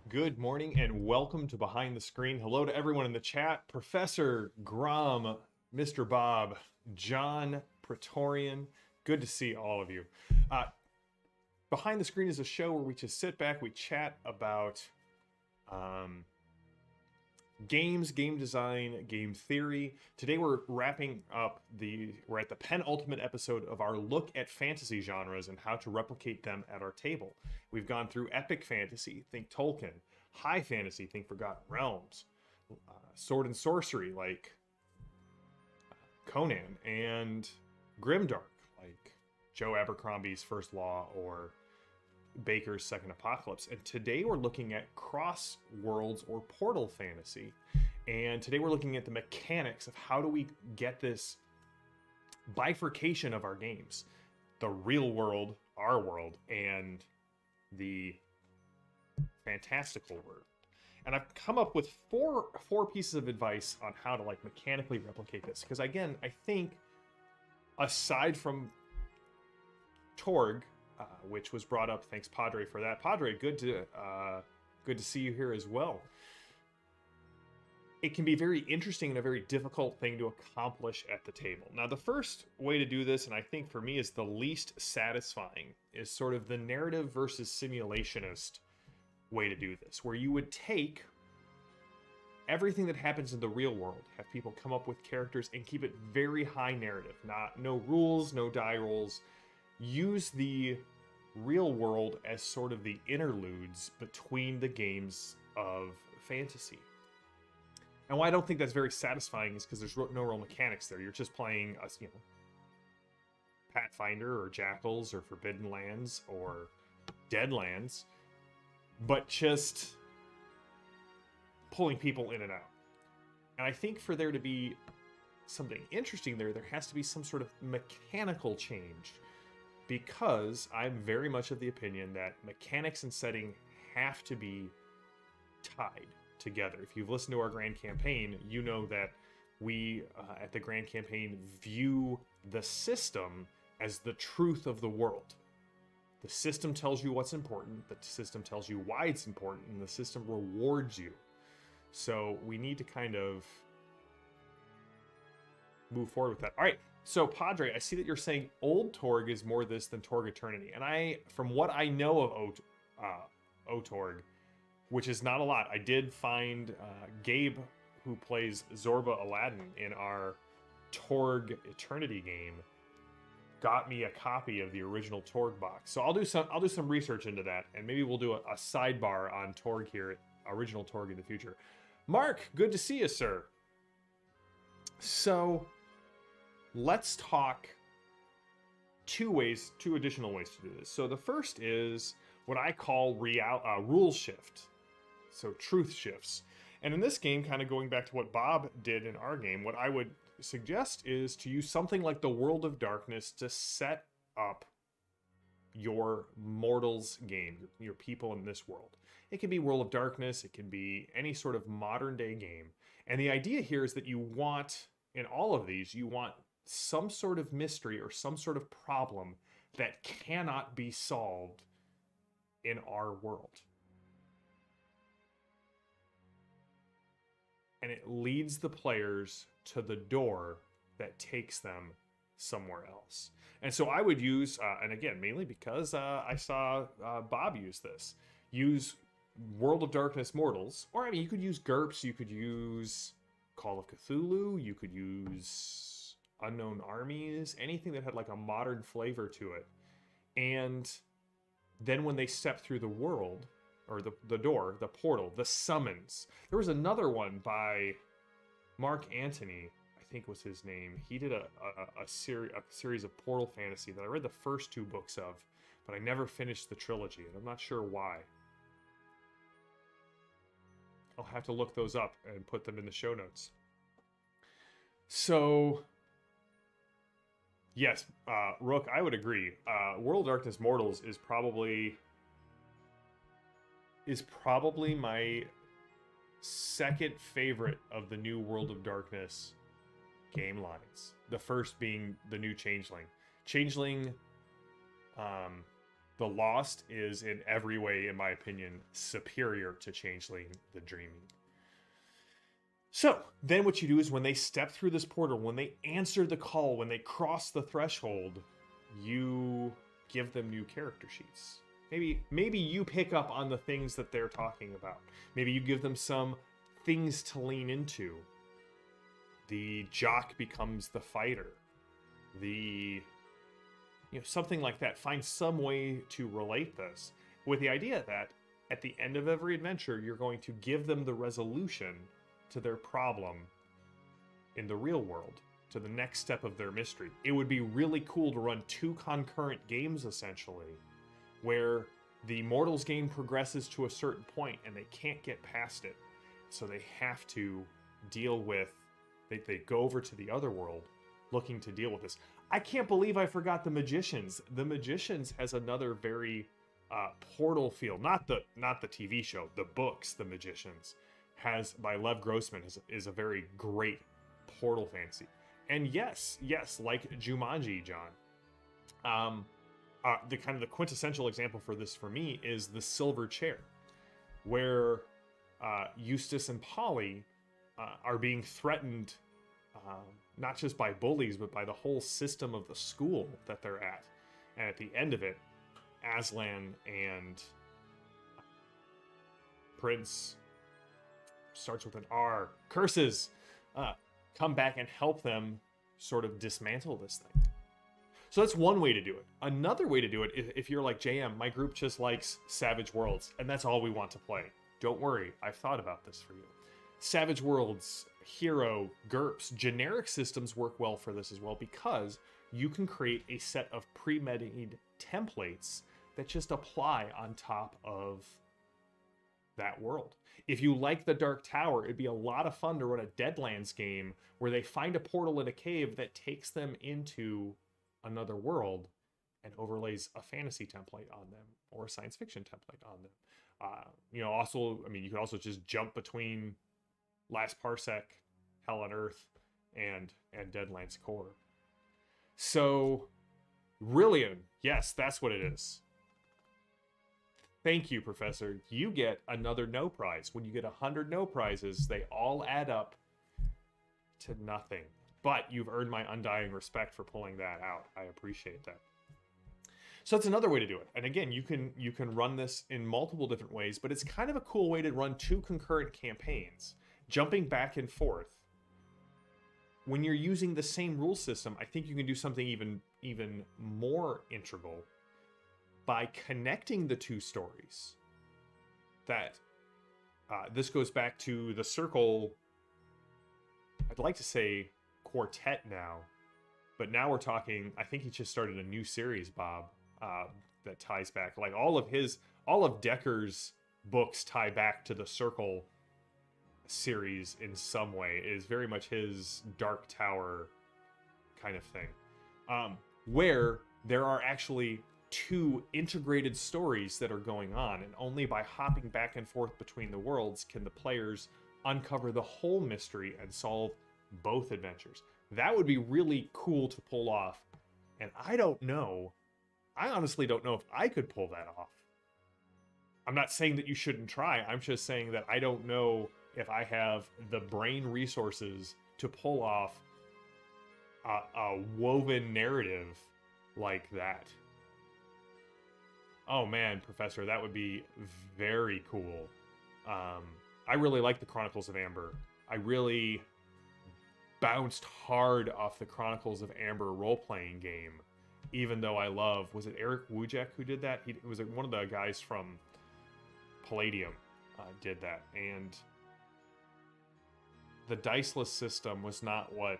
Good morning and welcome to Behind the Screen. Hello to everyone in the chat. Professor Grom, Mr. Bob, John Praetorian. Good to see all of you. Behind the Screen is a show where we just sit back, we chat about games, game design, game theory. Today we're wrapping up we're at the penultimate episode of our look at fantasy genres and how to replicate them at our table. We've gone through epic fantasy, think Tolkien, high fantasy, think Forgotten Realms, sword and sorcery like Conan, and grimdark like Joe Abercrombie's First Law or Baker's Second Apocalypse. And today we're looking at Crossworlds or Portal Fantasy. And today we're looking at the mechanics of how do we get this bifurcation of our games. The real world, our world, and the fantastical world. And I've come up with four pieces of advice on how to mechanically replicate this. Because again, I think aside from Torg, which was brought up. Thanks, Padre, for that. Padre, good to see you here as well. It can be very interesting and a very difficult thing to accomplish at the table. Now, the first way to do this, and I think for me is the least satisfying, is sort of the narrative versus simulationist way to do this, where you would take everything that happens in the real world, have people come up with characters, and keep it very high narrative. No rules, no die rolls. Use the real world as sort of the interludes between the games of fantasy. And why I don't think that's very satisfying is because there's no real mechanics there. You're just playing, Pathfinder or Jackals or Forbidden Lands or Deadlands, but just pulling people in and out. And I think for there to be something interesting there has to be some sort of mechanical change. Because I'm very much of the opinion that mechanics and setting have to be tied together. If you've listened to our Grand Campaign, you know that we, at the Grand Campaign, view the system as the truth of the world. The system tells you what's important, the system tells you why it's important, and the system rewards you. So we need to kind of move forward with that. All right. So, Padre, I see that you're saying Old Torg is more this than Torg Eternity. And from what I know of Otorg, which is not a lot, I did find Gabe, who plays Zorba Aladdin in our Torg Eternity game, got me a copy of the original Torg box. So I'll do some research into that, and maybe we'll do a sidebar on Torg here, original Torg in the future. Mark, good to see you, sir. So let's talk two additional ways to do this. So the first is what I call rule shift. So truth shifts. And in this game, kind of going back to what Bob did in our game, what I would suggest is to use something like the World of Darkness to set up your mortals game, your people in this world. It can be World of Darkness, it can be any sort of modern day game. And the idea here is that you want, in all of these, you want some sort of mystery or some sort of problem that cannot be solved in our world. And it leads the players to the door that takes them somewhere else. And so I would use, and again, mainly because I saw Bob use this, use World of Darkness Mortals, or I mean, you could use GURPS, you could use Call of Cthulhu, you could use Unknown Armies, anything that had like a modern flavor to it. And then when they step through the world, or the door, the portal, the summons. There was another one by Mark Antony, I think was his name. He did a series of Portal Fantasy that I read the first two books of, but I never finished the trilogy, and I'm not sure why. I'll have to look those up and put them in the show notes. So yes, Rook, I would agree. World of Darkness Mortals is probably my second favorite of the new World of Darkness game lines. The first being the new Changeling. Changeling The Lost is in every way, in my opinion, superior to Changeling the Dreaming. So then what you do is when they step through this portal, when they answer the call, when they cross the threshold, you give them new character sheets. Maybe you pick up on the things that they're talking about. Maybe you give them some things to lean into. The jock becomes the fighter. Something like that. Find some way to relate this with the idea that at the end of every adventure, you're going to give them the resolution to their problem in the real world, to the next step of their mystery. It would be really cool to run 2 concurrent games, essentially, where the Mortals game progresses to a certain point and they can't get past it. So they have to deal with, they go over to the other world looking to deal with this. I can't believe I forgot The Magicians. The Magicians has another very Portal feel. Not the TV show, the books, The Magicians, by Lev Grossman, is a very great Portal fantasy. And yes, like Jumanji, John. The quintessential example for this for me is the Silver Chair, where Eustace and Polly are being threatened not just by bullies, but by the whole system of the school that they're at. And at the end of it, Aslan and Prince, starts with an R, curses, come back and help them sort of dismantle this thing. So that's one way to do it. Another way to do it, if you're like JM, my group just likes Savage Worlds, and that's all we want to play. Don't worry, I've thought about this for you. Savage Worlds, Hero, GURPS, generic systems work well for this as well, because you can create a set of pre-made templates that just apply on top of that world. If you like the Dark Tower, it'd be a lot of fun to run a Deadlands game where they find a portal in a cave that takes them into another world and overlays a fantasy template on them or a science fiction template on them. You could also just jump between Last Parsec, Hell on Earth, and Deadlands Core. So, Rillian, yes, that's what it is. Thank you, Professor. You get another no prize. When you get 100 no prizes, they all add up to nothing. But you've earned my undying respect for pulling that out. I appreciate that. So that's another way to do it. And again, you can run this in multiple different ways, but it's kind of a cool way to run 2 concurrent campaigns, jumping back and forth. When you're using the same rule system, I think you can do something even more integral by connecting the 2 stories. That this goes back to the Circle, I'd like to say quartet now, but now we're talking, I think he just started a new series, Bob, that ties back, like all of Decker's books tie back to the Circle series in some way. It is very much his Dark Tower kind of thing, where there are actually 2 integrated stories that are going on, and only by hopping back and forth between the worlds can the players uncover the whole mystery and solve both adventures. That would be really cool to pull off, and I honestly don't know if I could pull that off. I'm not saying that you shouldn't try, I'm just saying that I don't know if I have the brain resources to pull off a woven narrative like that. Oh man, Professor, that would be very cool. I really like the Chronicles of Amber. I really bounced hard off the Chronicles of Amber role-playing game, even though I love, was it Eric Wujek who did that? It was one of the guys from Palladium did that, and the diceless system was not what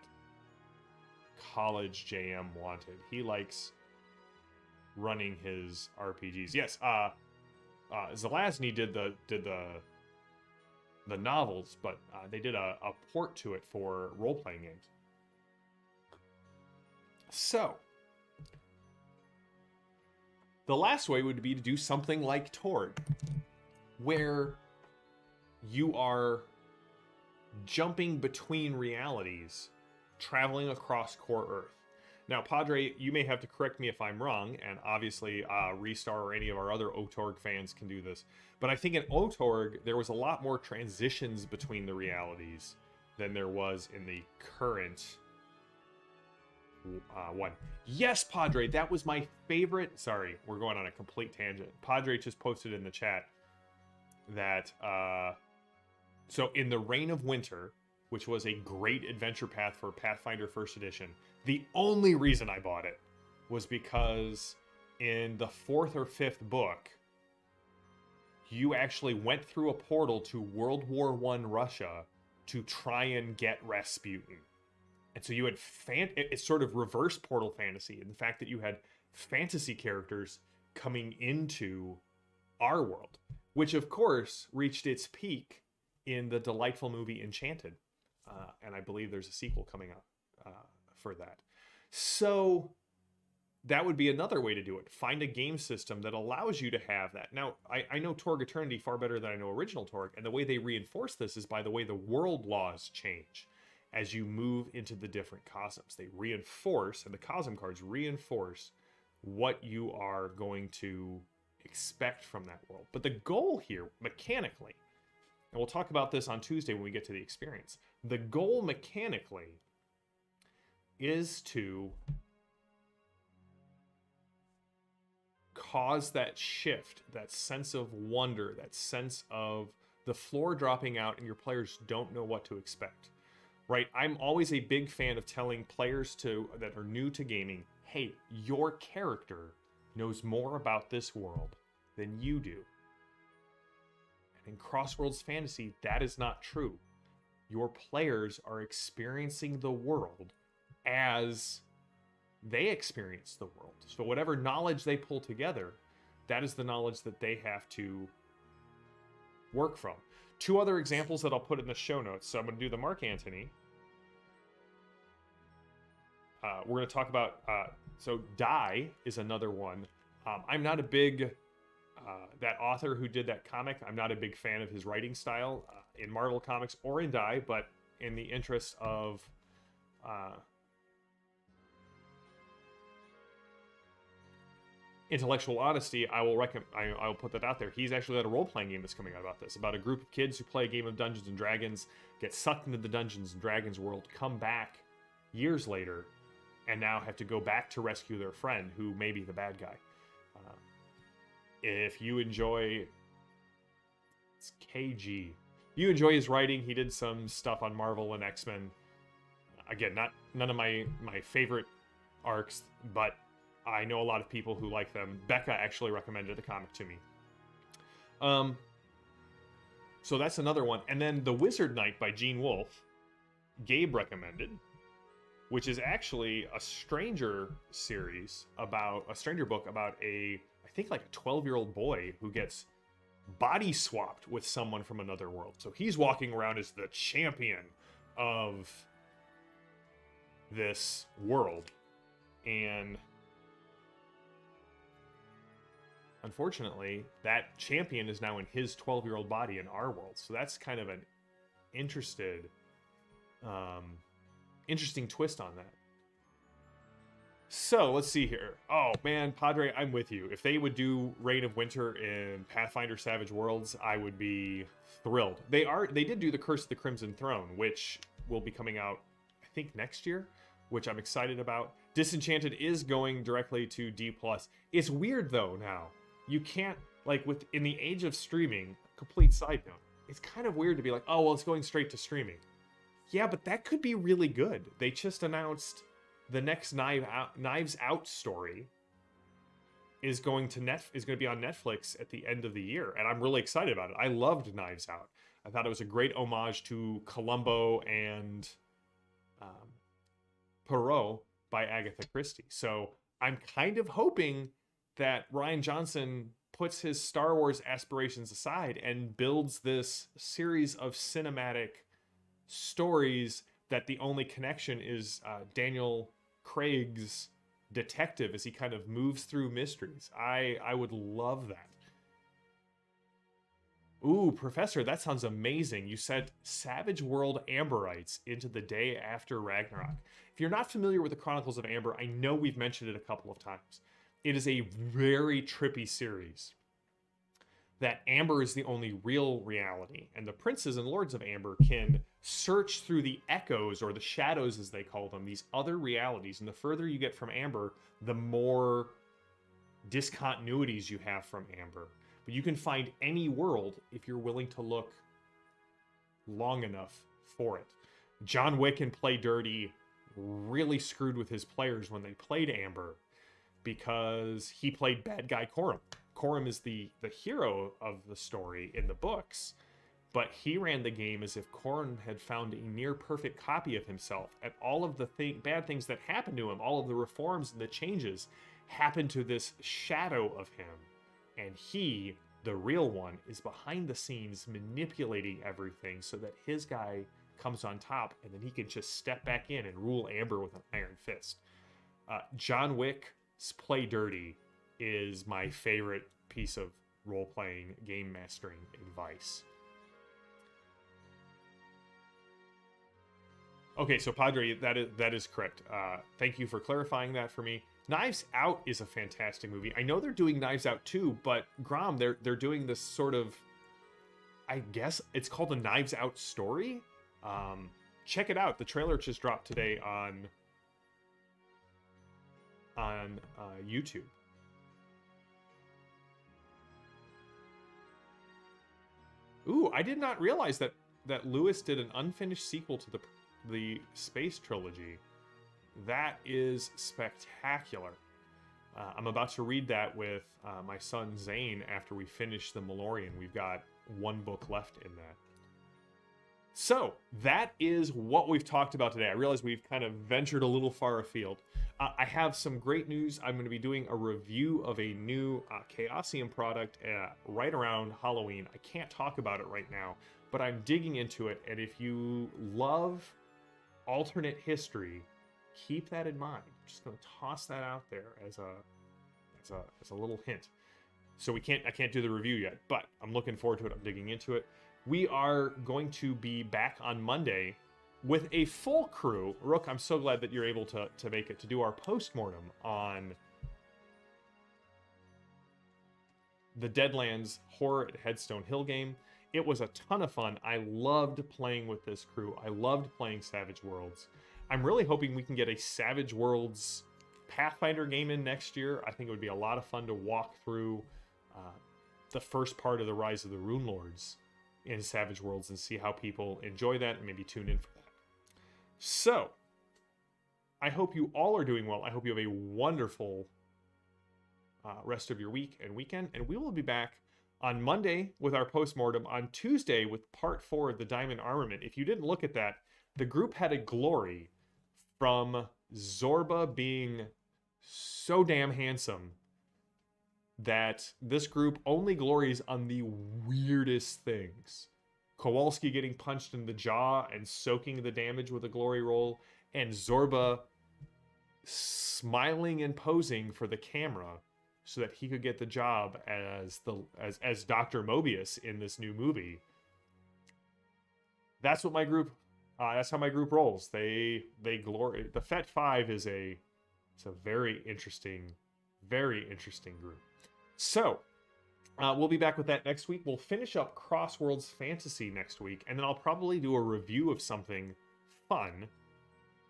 college JM wanted. He likes running his RPGs. Yes, Zelazny did the novels, but they did a port to it for role-playing games. So, the last way would be to do something like Torg, where you are jumping between realities, traveling across Core Earth. Now, Padre, you may have to correct me if I'm wrong, and obviously Restar or any of our other OTORG fans can do this. But I think in OTORG, there was a lot more transitions between the realities than there was in the current one. Yes, Padre, that was my favorite. Sorry, we're going on a complete tangent. Padre just posted in the chat that, so in the Reign of Winter, which was a great adventure path for Pathfinder First Edition, the only reason I bought it was because in the 4th or 5th book, you actually went through a portal to World War I Russia to try and get Rasputin. And so you had it's sort of reverse Portal fantasy, and the fact that you had fantasy characters coming into our world, which of course reached its peak in the delightful movie Enchanted. And I believe there's a sequel coming out for that. So that would be another way to do it. Find a game system that allows you to have that. Now, I know Torg Eternity far better than I know original Torg, and the way they reinforce this is by the way the world laws change as you move into the different cosms. They reinforce, and the cosm cards reinforce what you are going to expect from that world. But the goal here, mechanically, and we'll talk about this on Tuesday when we get to the experience, the goal mechanically is to cause that shift, that sense of wonder, that sense of the floor dropping out and your players don't know what to expect. Right? I'm always a big fan of telling players that are new to gaming, hey, your character knows more about this world than you do. And in Crossworlds Fantasy, that is not true. Your players are experiencing the world as they experience the world. So whatever knowledge they pull together, that is the knowledge that they have to work from. 2 other examples that I'll put in the show notes. So I'm going to do the Mark Antony. We're going to talk about, so Die is another one. I'm not a big, that author who did that comic, I'm not a big fan of his writing style in Marvel Comics or in Die, but in the interest of intellectual honesty, I will put that out there. He's actually got a role-playing game that's coming out about this, about a group of kids who play a game of Dungeons and Dragons, get sucked into the Dungeons and Dragons world, come back years later, and now have to go back to rescue their friend, who may be the bad guy. If you enjoy... It's KG. You enjoy his writing. He did some stuff on Marvel and X-Men. Again, none of my favorite arcs, but I know a lot of people who like them. Becca actually recommended the comic to me. So that's another one. And then The Wizard Knight by Gene Wolfe, Gabe recommended, which is actually a Stranger series about, a Stranger book about I think like a 12-year-old boy who gets body swapped with someone from another world. So he's walking around as the champion of this world. And unfortunately, that champion is now in his 12-year-old body in our world. So that's kind of an interesting twist on that. So let's see here. Oh man, Padre, I'm with you. If they would do Reign of Winter in Pathfinder Savage Worlds, I would be thrilled. They did do the Curse of the Crimson Throne, which will be coming out, I think, next year, which I'm excited about. Disenchanted is going directly to D+. It's weird though now. You can't, like, in the age of streaming, complete side note, it's kind of weird to be like, oh, well, it's going straight to streaming. Yeah, but that could be really good. They just announced the next Knives Out story is going to be on Netflix at the end of the year, and I'm really excited about it. I loved Knives Out. I thought it was a great homage to Columbo and Poirot by Agatha Christie. So I'm kind of hoping that Rian Johnson puts his Star Wars aspirations aside and builds this series of cinematic stories that the only connection is Daniel Craig's detective as he kind of moves through mysteries. I would love that. Ooh, Professor, that sounds amazing. You sent Savage World Amberites into the day after Ragnarok. If you're not familiar with the Chronicles of Amber, I know we've mentioned it a couple of times. It is a very trippy series. That Amber is the only real reality, and the princes and lords of Amber can search through the echoes, or the shadows as they call them, these other realities. And the further you get from Amber, the more discontinuities you have from Amber. But you can find any world if you're willing to look long enough for it. John Wick and Play Dirty really screwed with his players when they played Amber, because he played bad guy Corum. Corum is the hero of the story in the books, but he ran the game as if Corum had found a near perfect copy of himself, and all of the bad things that happened to him, all of the reforms and the changes, happened to this shadow of him. And he, the real one, is behind the scenes manipulating everything so that his guy comes on top, and then he can just step back in and rule Amber with an iron fist. John Wick's Play Dirty is my favorite piece of role-playing game mastering advice. Okay, so Padre, that is correct. Thank you for clarifying that for me. Knives Out is a fantastic movie. I know they're doing Knives Out 2, but Grom, they're doing this sort of, I guess it's called a Knives Out story. Check it out. The trailer just dropped today on YouTube. Ooh, I did not realize that Lewis did an unfinished sequel to the space trilogy. That is spectacular. I'm about to read that with my son Zane after we finish the Malorian. We've got one book left in that. So that is what we've talked about today. I realize we've kind of ventured a little far afield. I have some great news. I'm going to be doing a review of a new Chaosium product right around Halloween. I can't talk about it right now, but I'm digging into it. And if you love alternate history, keep that in mind. I'm just going to toss that out there as a little hint. So I can't do the review yet, but I'm looking forward to it. I'm digging into it. We are going to be back on Monday with a full crew. Rook, I'm so glad that you're able to make it to do our postmortem on the Deadlands Horror at Headstone Hill game. It was a ton of fun. I loved playing with this crew. I loved playing Savage Worlds. I'm really hoping we can get a Savage Worlds Pathfinder game in next year. I think it would be a lot of fun to walk through the first part of the Rise of the Rune Lords in Savage Worlds and see how people enjoy that and maybe tune in for that. So, I hope you all are doing well. I hope you have a wonderful rest of your week and weekend, and we will be back on Monday with our postmortem, on Tuesday with part 4 of the Diamond Armament. If you didn't look at that, the group had a glory from Zorba being so damn handsome that this group only glories on the weirdest things. Kowalski getting punched in the jaw and soaking the damage with a glory roll, and Zorba smiling and posing for the camera so that he could get the job as Dr. Mobius in this new movie. That's what my group that's how my group rolls. They glory. The Fet 5 is it's a very interesting group. So, we'll be back with that next week. We'll finish up Crossworlds Fantasy next week, and then I'll probably do a review of something fun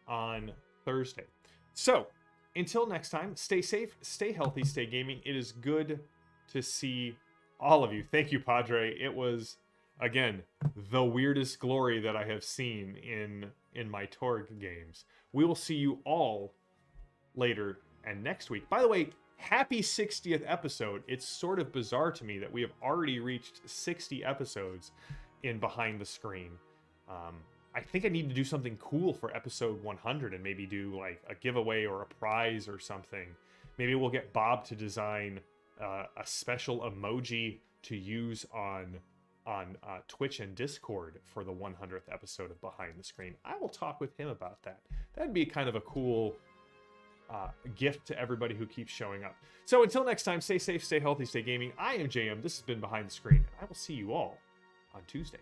on Thursday. So, until next time, stay safe, stay healthy, stay gaming. It is good to see all of you. Thank you, Padre. It was, again, the weirdest glory that I have seen in my Torg games. We will see you all later and next week. By the way, happy 60th episode. It's sort of bizarre to me that we have already reached 60 episodes in Behind the Screen. I think I need to do something cool for episode 100 and maybe do like a giveaway or a prize or something. Maybe we'll get Bob to design a special emoji to use on Twitch and Discord for the 100th episode of Behind the Screen. I will talk with him about that. That'd be kind of a cool gift to everybody who keeps showing up. So until next time, stay safe, stay healthy, stay gaming. I am JM. This has been Behind the Screen. I will see you all on Tuesday.